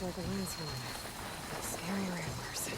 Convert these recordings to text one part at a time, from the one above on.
Looks like a landslide. Scary ramblers.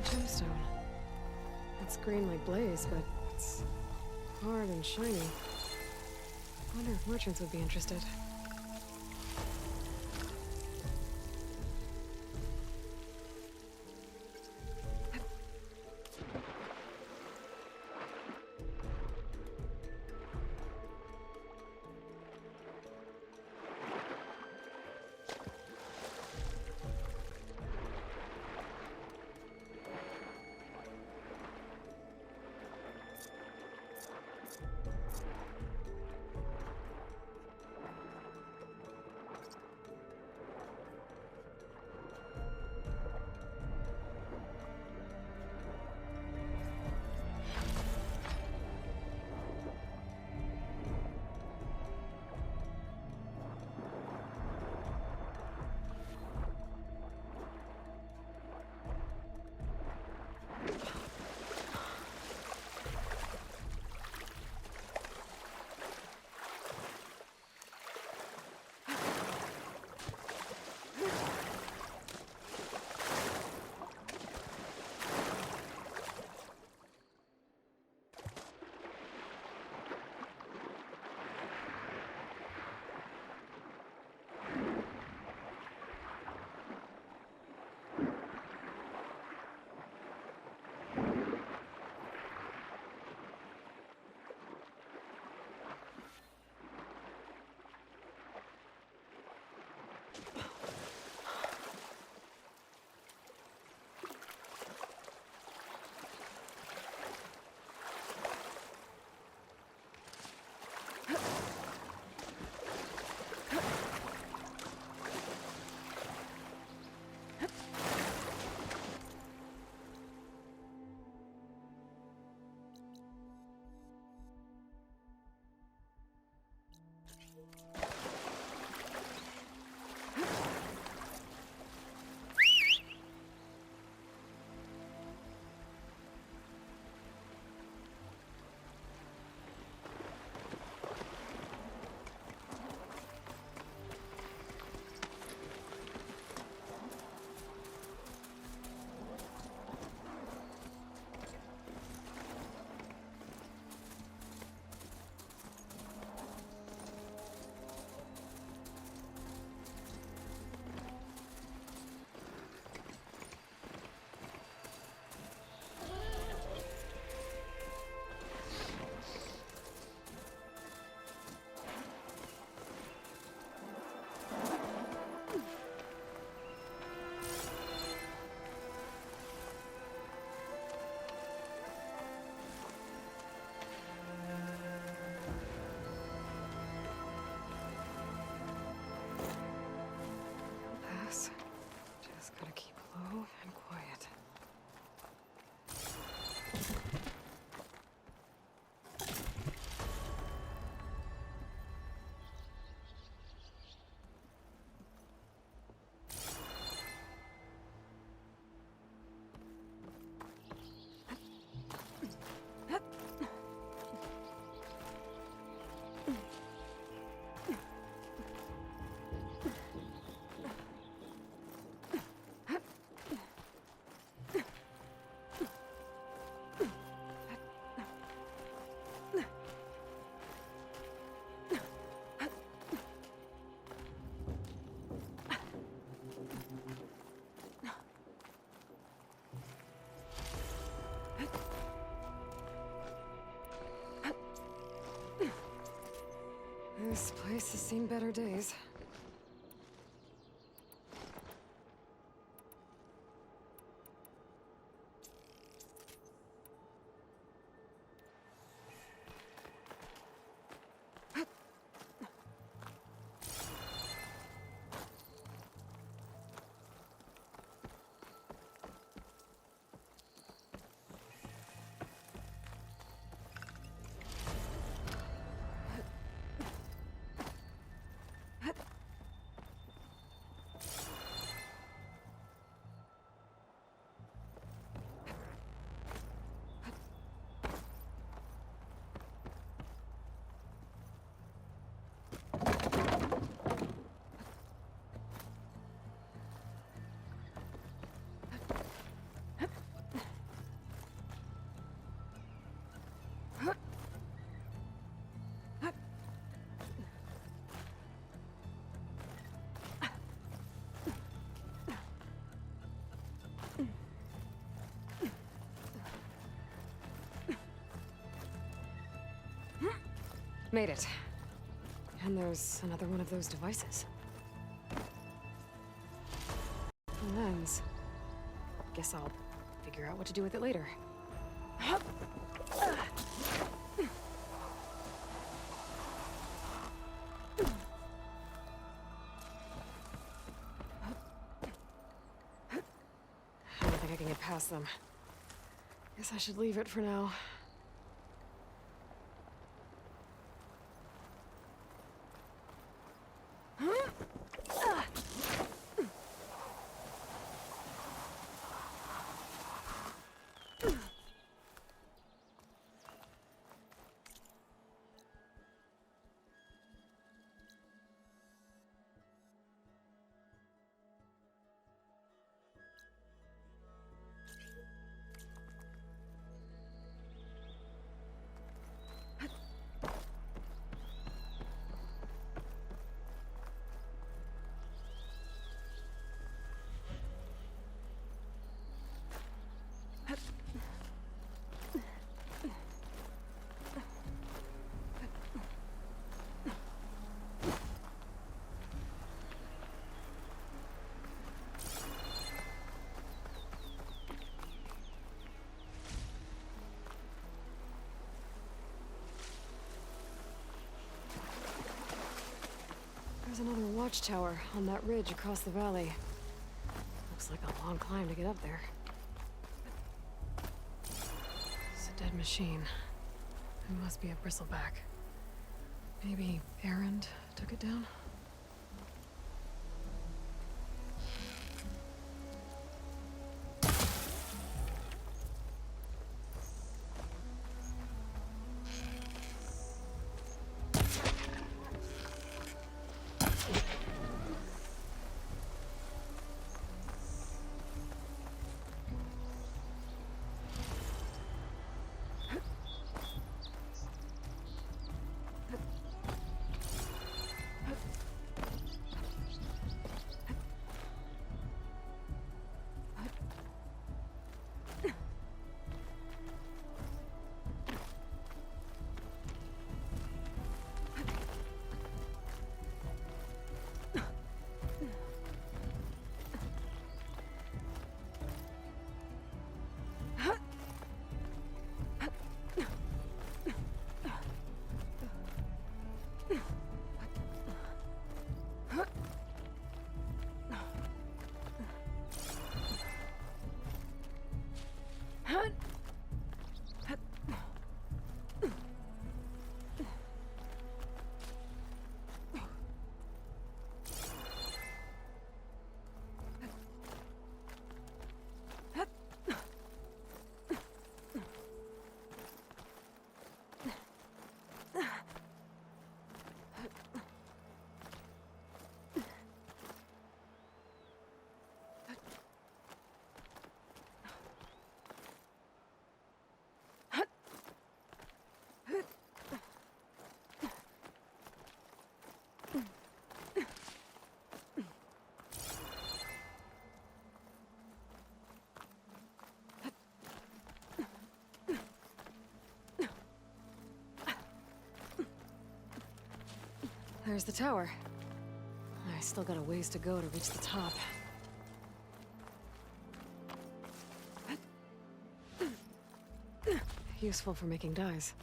Gemstone. It's green like blaze, but it's hard and shiny. I wonder if merchants would be interested. Pass. Just gotta keep low and quiet. This place has seen better days. Made it. And there's another one of those devices. A lens. Guess I'll figure out what to do with it later. I don't think I can get past them. Guess I should leave it for now. There's another watchtower on that ridge across the valley. Looks like a long climb to get up there. It's a dead machine. It must be a bristleback. Maybe errand took it down. There's the tower. I still got a ways to go to reach the top. Useful for making dyes.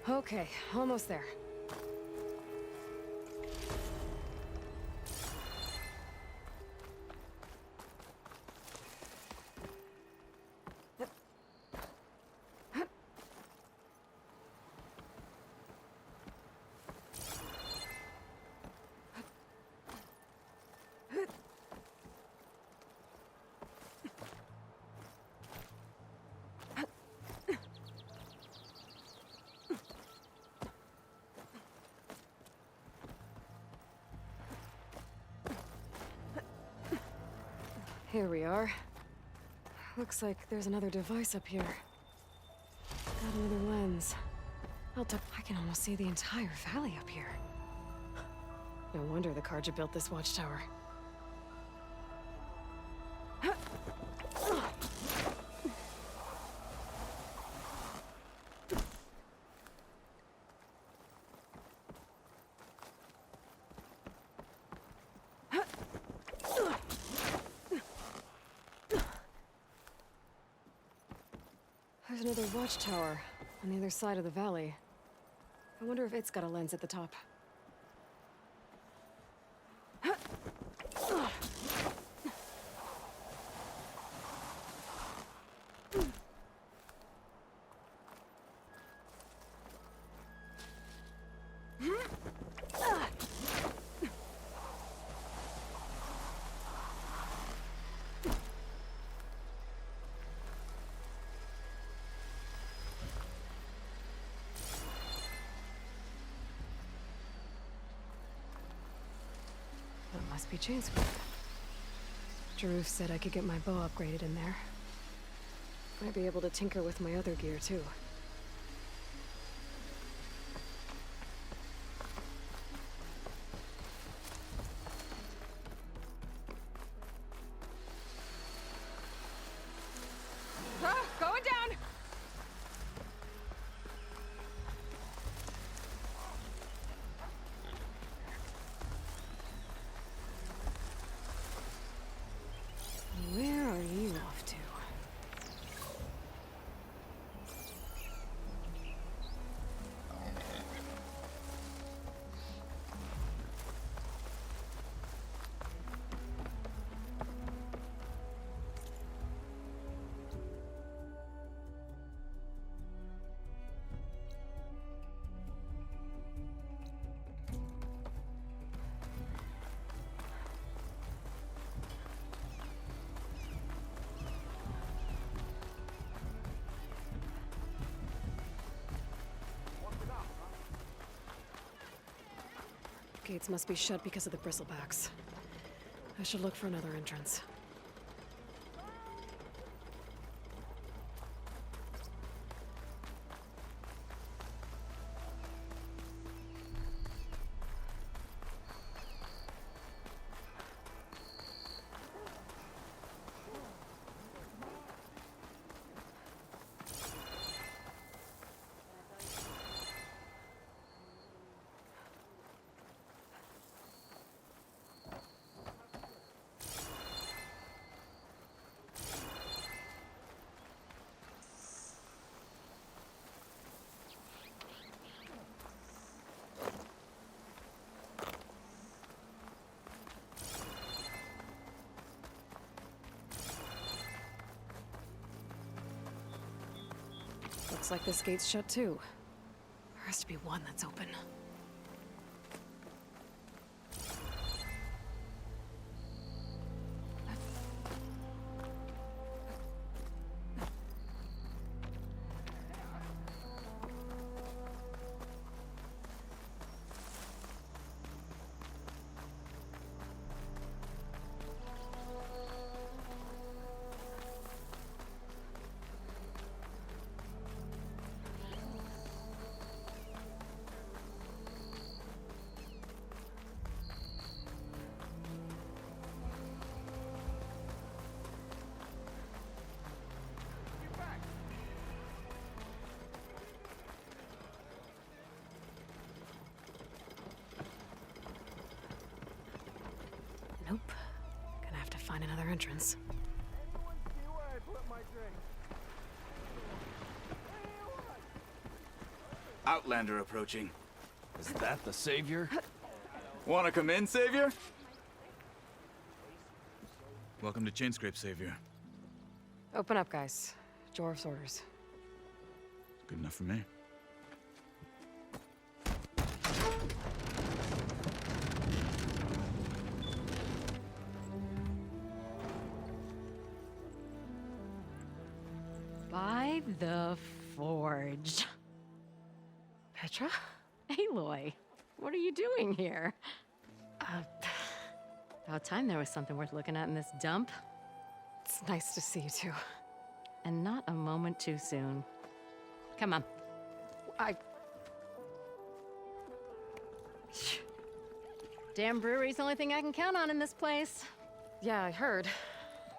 Okay, almost there. Here we are. Looks like there's another device up here. Got another lens. I can almost see the entire valley up here. No wonder the Carja built this watchtower. There's another watchtower on the other side of the valley. I wonder if it's got a lens at the top. That must be Chainsworth. Jaruf said I could get my bow upgraded in there. Might be able to tinker with my other gear, too. Gates must be shut because of the bristlebacks. I should look for another entrance. Looks like this gate's shut too. There has to be one that's open. Nope. Gonna have to find another entrance. Outlander approaching. Is that the savior? Wanna come in, Savior? Welcome to Chainscrape, Savior. Open up, guys. Jorv's orders. Good enough for me. By the Forge. Petra? Aloy, what are you doing here? About time there was something worth looking at in this dump. It's nice to see you too. And not a moment too soon. Come on. Damn brewery's the only thing I can count on in this place. Yeah, I heard.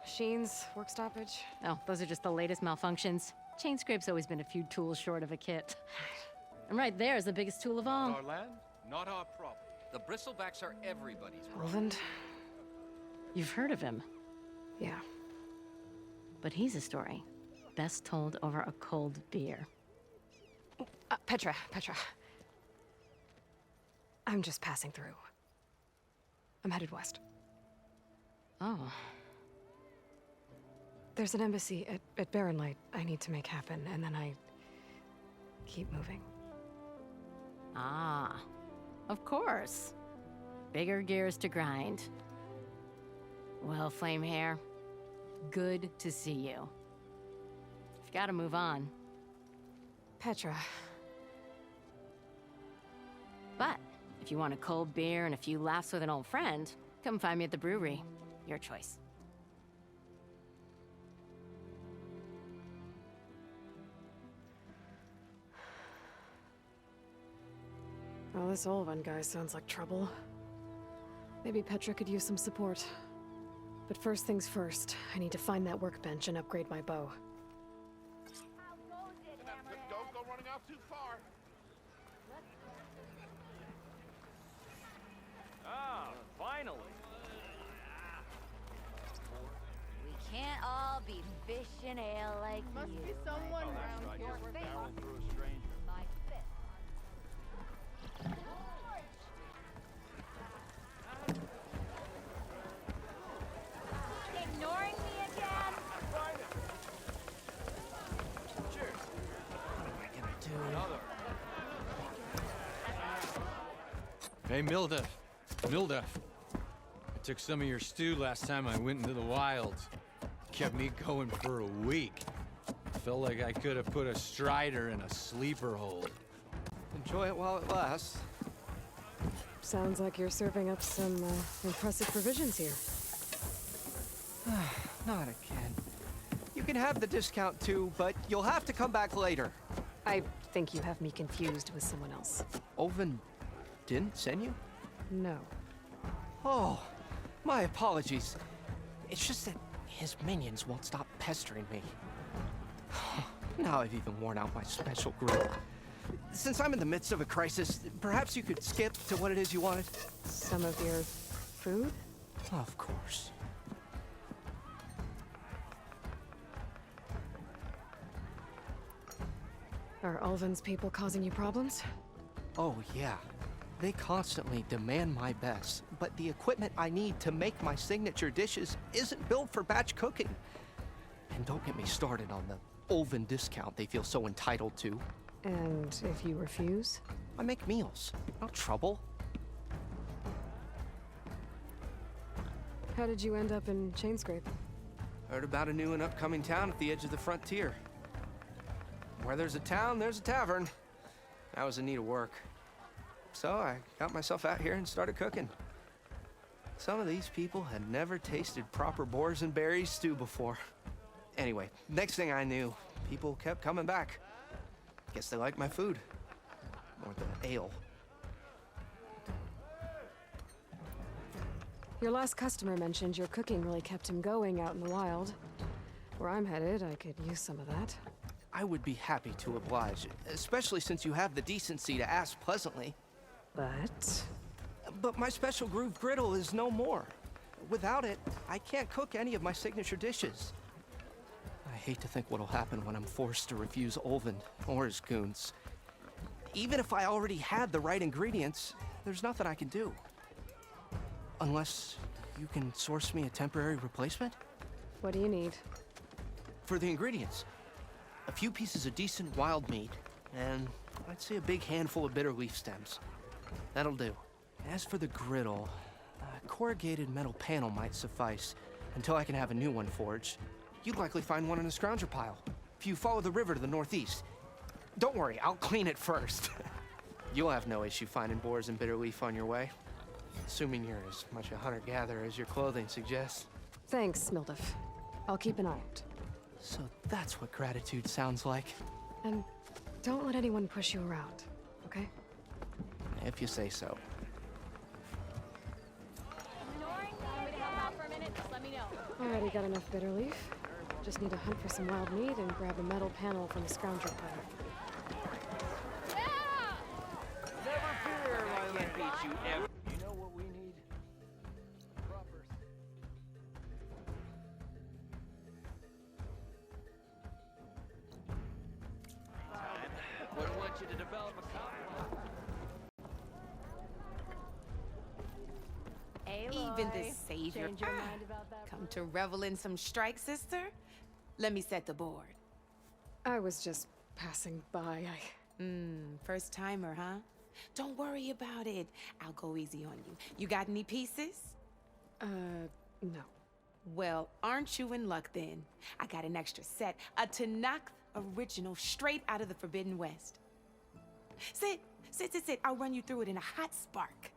Machines, work stoppage. Oh, those are just the latest malfunctions. Chainscrape's always been a few tools short of a kit. And right there is the biggest tool of all. Our land, not our problem. The bristlebacks are everybody's problem. Roland? You've heard of him, Yeah. but he's a story best told over a cold beer. Petra. I'm just passing through. I'm headed west. Oh, There's an embassy at Barren Light I need to make happen, and then I keep moving. ah, of course. Bigger gears to grind. Well, Flamehair, good to see you. You've got to move on. Petra. But if you want a cold beer and a few laughs with an old friend, come find me at the brewery. Your choice. Well, this Olvan guy sounds like trouble. Maybe Petra could use some support. But first things first, I need to find that workbench and upgrade my bow. Don't go running off too far. Ah, finally. We can't all be fish and ale like Must you. be someone around here. Barrel through a stranger. My fist. Ignoring me again? Hey, Milda. I took some of your stew last time I went into the wilds. Kept me going for a week. Felt like I could have put a strider in a sleeper hold. Enjoy it while it lasts. Sounds like you're serving up some impressive provisions here. Not again. You can have the discount too, but you'll have to come back later. I think you have me confused with someone else. Oven didn't send you? No. Oh, my apologies. It's just that his minions won't stop pestering me. Now I've even worn out my special grill. Since I'm in the midst of a crisis, perhaps you could skip to what it is you wanted? Some of your food? Of course. Are Ulvin's people causing you problems? Oh, yeah. They constantly demand my best, but the equipment I need to make my signature dishes isn't built for batch cooking. And don't get me started on the Ulvin discount they feel so entitled to. And if you refuse? I make meals, no trouble. How did you end up in Chainscrape? Heard about a new and upcoming town at the edge of the frontier. Where there's a town, there's a tavern. I was in need of work. So I got myself out here and started cooking. Some of these people had never tasted proper boars and berries stew before. Anyway, next thing I knew, people kept coming back. Guess they like my food. Or the ale. Your last customer mentioned your cooking really kept him going out in the wild. Where I'm headed, I could use some of that. I would be happy to oblige, especially since you have the decency to ask pleasantly. But my special groove griddle is no more. Without it, I can't cook any of my signature dishes. I hate to think what'll happen when I'm forced to refuse Ulvin or his goons. Even if I already had the right ingredients, there's nothing I can do. Unless you can source me a temporary replacement? What do you need? For the ingredients, a few pieces of decent wild meat, and I'd say a big handful of bitter leaf stems. That'll do. As for the griddle, a corrugated metal panel might suffice until I can have a new one forged. You'd likely find one in a scrounger pile, if you follow the river to the northeast. Don't worry, I'll clean it first. You'll have no issue finding boars and bitter leaf on your way. Assuming you're as much a hunter-gatherer as your clothing suggests. Thanks, Mildif. I'll keep an eye out. So that's what gratitude sounds like. And don't let anyone push you around, okay? If you say so. Already got enough bitter leaf. Just need to hunt for some wild meat and grab a metal panel from the scrounger pile. You know what we need? Wouldn't want you to develop a Even the savior. Come to revel in some strike, sister? Let me set the board. I was just passing by. First timer, huh? Don't worry about it. I'll go easy on you. You got any pieces? No. Well, aren't you in luck then? I got an extra set, a Tanakh original straight out of the Forbidden West. Sit. I'll run you through it in a hot spark.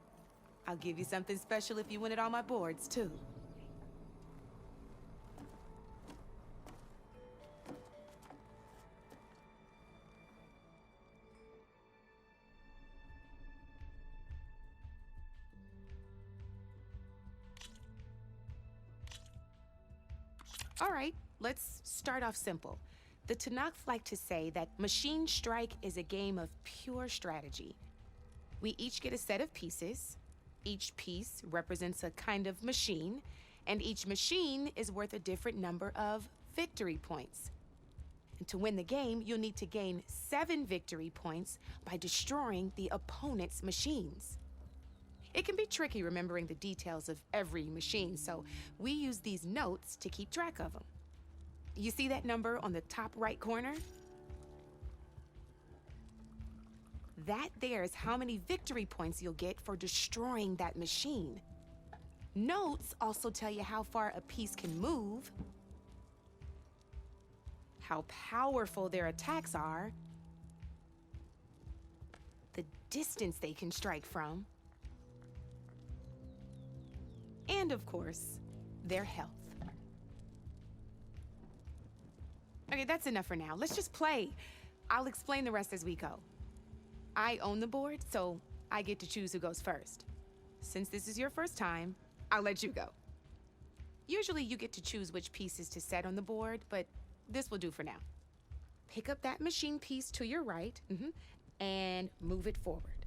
I'll give you something special if you win it on my boards, too. All right, let's start off simple. The Tanakh like to say that Machine Strike is a game of pure strategy. We each get a set of pieces. Each piece represents a kind of machine, and each machine is worth a different number of victory points. And to win the game, you'll need to gain 7 victory points by destroying the opponent's machines. It can be tricky remembering the details of every machine, so we use these notes to keep track of them. You see that number on the top right corner? That there is how many victory points you'll get for destroying that machine. Notes also tell you how far a piece can move, how powerful their attacks are, the distance they can strike from, and of course, their health. Okay, that's enough for now. Let's just play. I'll explain the rest as we go. I own the board, so I get to choose who goes first. Since this is your first time, I'll let you go. Usually you get to choose which pieces to set on the board, but this will do for now. Pick up that machine piece to your right, and move it forward.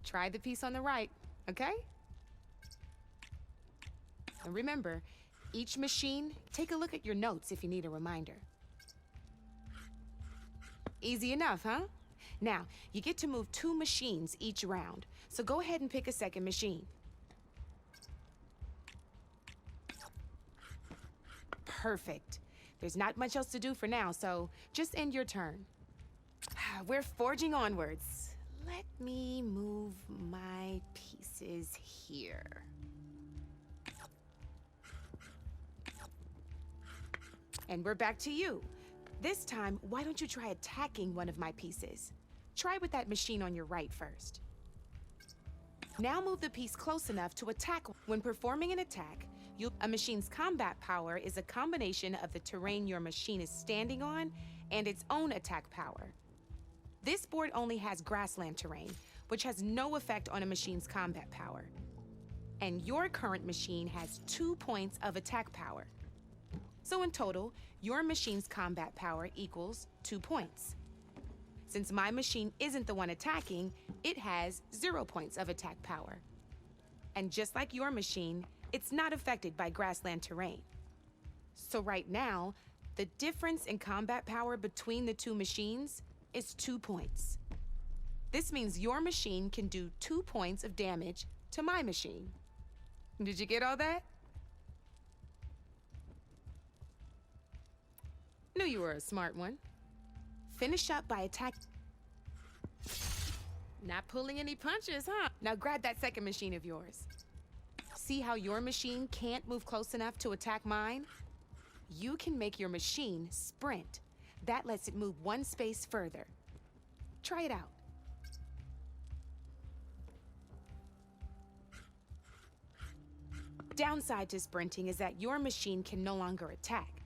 Try the piece on the right, okay? And remember, each machine, take a look at your notes if you need a reminder. Easy enough, huh? Now, you get to move 2 machines each round, so go ahead and pick a second machine. Perfect. There's not much else to do for now, so just end your turn. We're forging onwards. Let me move my pieces here. And we're back to you. This time, why don't you try attacking one of my pieces? Try with that machine on your right first. Now move the piece close enough to attack. When performing an attack, a machine's combat power is a combination of the terrain your machine is standing on and its own attack power. This board only has grassland terrain, which has no effect on a machine's combat power. And your current machine has 2 points of attack power. So in total, your machine's combat power equals 2 points. Since my machine isn't the one attacking, it has 0 points of attack power. And just like your machine, it's not affected by grassland terrain. So right now, the difference in combat power between the 2 machines is 2 points. This means your machine can do 2 points of damage to my machine. Did you get all that? Knew you were a smart one. Finish up by attack. Not pulling any punches, huh? Now grab that second machine of yours. See how your machine can't move close enough to attack mine? You can make your machine sprint. That lets it move 1 space further. Try it out. Downside to sprinting is that your machine can no longer attack.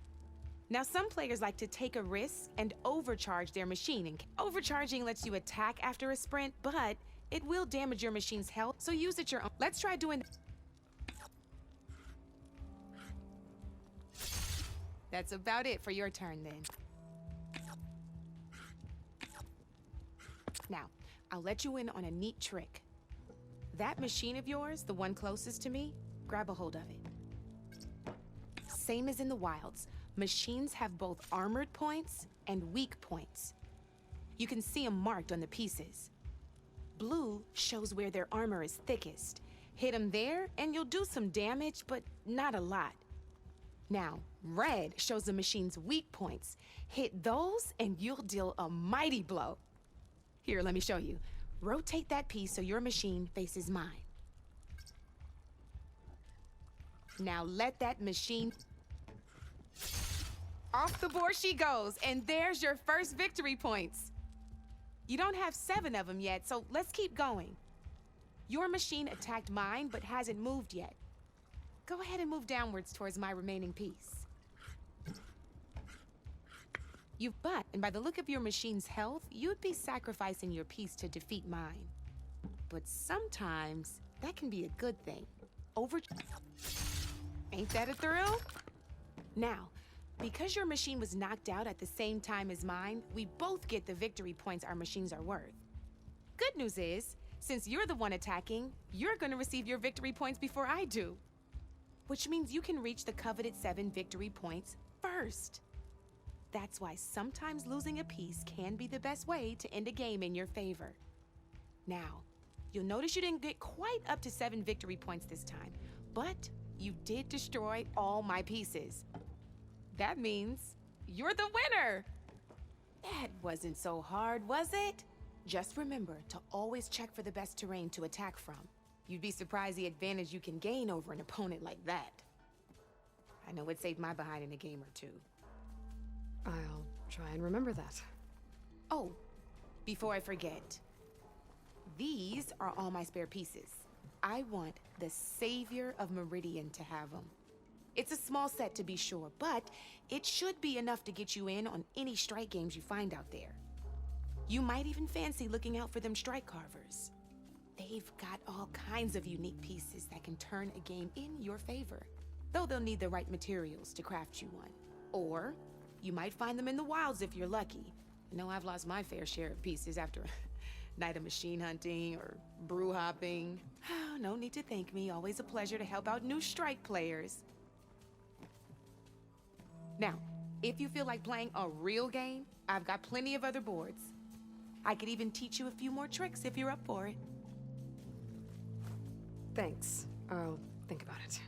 Now, some players like to take a risk and overcharge their machine. And overcharging lets you attack after a sprint, but it will damage your machine's health, so use it your own. Let's try doing. That's about it for your turn, then. Now, I'll let you in on a neat trick. That machine of yours, the one closest to me, grab a hold of it. Same as in the wilds. Machines have both armored points and weak points. You can see them marked on the pieces. Blue shows where their armor is thickest. Hit them there, and you'll do some damage, but not a lot. Now, red shows the machine's weak points. Hit those, and you'll deal a mighty blow. Here, let me show you. Rotate that piece so your machine faces mine. Now let that machine... Off the board she goes, and there's your first victory points. You don't have 7 of them yet, so let's keep going. Your machine attacked mine, but hasn't moved yet. Go ahead and move downwards towards my remaining piece. And by the look of your machine's health, you'd be sacrificing your piece to defeat mine. But sometimes, that can be a good thing. Ain't that a thrill? Now, because your machine was knocked out at the same time as mine, we both get the victory points our machines are worth. Good news is, since you're the one attacking, you're gonna receive your victory points before I do. Which means you can reach the coveted 7 victory points first. That's why sometimes losing a piece can be the best way to end a game in your favor. Now, you'll notice you didn't get quite up to 7 victory points this time, but you did destroy all my pieces. That means you're the winner! That wasn't so hard, was it? Just remember to always check for the best terrain to attack from. You'd be surprised the advantage you can gain over an opponent like that. I know it saved my behind in a game or 2. I'll try and remember that. Oh, before I forget, these are all my spare pieces. I want the Savior of Meridian to have them. It's a small set to be sure, but it should be enough to get you in on any strike games you find out there. You might even fancy looking out for them strike carvers. They've got all kinds of unique pieces that can turn a game in your favor, though they'll need the right materials to craft you one. Or you might find them in the wilds if you're lucky. You know, I've lost my fair share of pieces after a night of machine hunting or brew hopping. No need to thank me. Always a pleasure to help out new strike players. Now, if you feel like playing a real game, I've got plenty of other boards. I could even teach you a few more tricks if you're up for it. Thanks. I'll think about it.